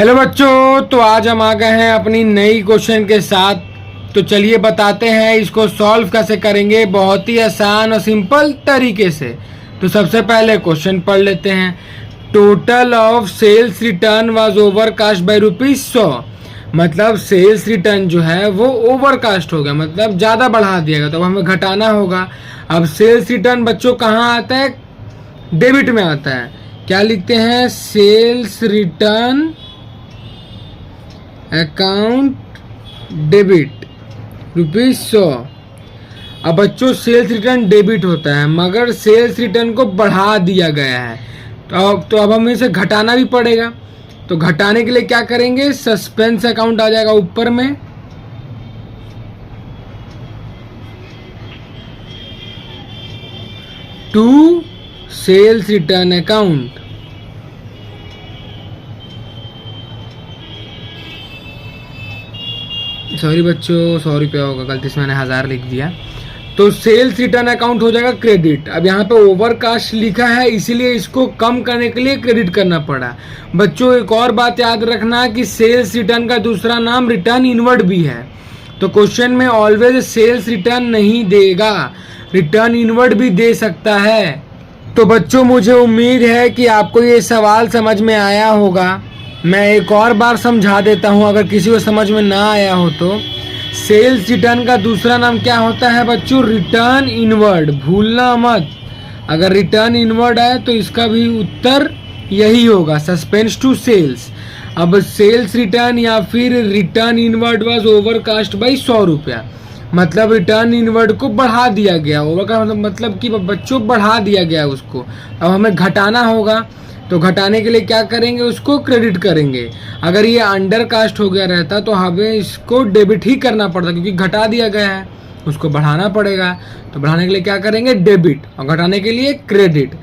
Hello बच्चों, तो आज हम आ गए हैं अपनी नई क्वेश्चन के साथ। तो चलिए बताते हैं इसको सॉल्व कैसे करेंगे, बहुत ही आसान और सिंपल तरीके से। तो सबसे पहले क्वेश्चन पढ़ लेते हैं। Total of sales return was overcast by ₹100। मतलब सेल्स रिटर्न जो है वो ओवरकास्ट हो गया, मतलब ज़्यादा बढ़ा दिया गया, तो हमें घटाना होगा। अब सेल्स रिटर्न बच्चों कहाँ आता है? डेबिट में आता है। क्या लिखते हैं? Sales return account debit ₹100। अब बच्चों सेल्स रिटर्न डेबिट होता है, मगर सेल्स रिटर्न को बढ़ा दिया गया है, तो अब हमें इसे घटाना भी पड़ेगा। तो घटाने के लिए क्या करेंगे? सस्पेंस अकाउंट आ जाएगा ऊपर में। To sales return account. Sorry बच्चों, 100 रुपया होगा, गलती से मैंने 1000 लिख दिया। तो सेल्स रिटर्न अकाउंट हो जाएगा क्रेडिट। अब यहाँ पे ओवरकास्ट लिखा है, इसीलिए इसको कम करने के लिए क्रेडिट करना पड़ा। बच्चों एक और बात याद रखना कि सेल्स रिटर्न का दूसरा नाम रिटर्न इनवर्ड भी है। तो क्वेश्चन में ऑलवेज सेल्स रिटर्न नहीं देगा, रिटर्न इनवर्ड भी दे सकता है। तो बच्चों मुझे उम्मीद है कि आपको ये सवाल समझ में आया होगा। मैं एक और बार समझा देता हूँ अगर किसी को समझ में ना आया हो तो। सेल्स रिटर्न का दूसरा नाम क्या होता है बच्चों? Return inward. भूलना मत, अगर रिटर्न इनवर्ड है तो इसका भी उत्तर यही होगा, सस्पेंस टू सेल्स। अब सेल्स रिटर्न या फिर return inward was overcast by ₹100। मतलब रिटर्न इनवर्ड को बढ़ा दिया गया। ओवरकास्ट मतलब कि बच्चों बढ़ा दिया गया उसको। अब हमें घटाना होगा, तो घटाने के लिए क्या करेंगे? उसको क्रेडिट करेंगे। अगर ये अंडर कास्ट हो गया रहता तो हमें इसको डेबिट ही करना पड़ता, क्योंकि घटा दिया गया है, उसको बढ़ाना पड़ेगा। तो बढ़ाने के लिए क्या करेंगे? डेबिट, और घटाने के लिए क्रेडिट।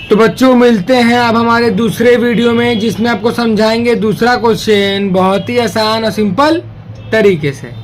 तो बच्चों मिलते हैं अब हमारे दूसरे वीडियो में, जिसमें आपको समझाएंगे दूसरा क्वेश्चन बहुत ही आसान और सिंपल तरीके से।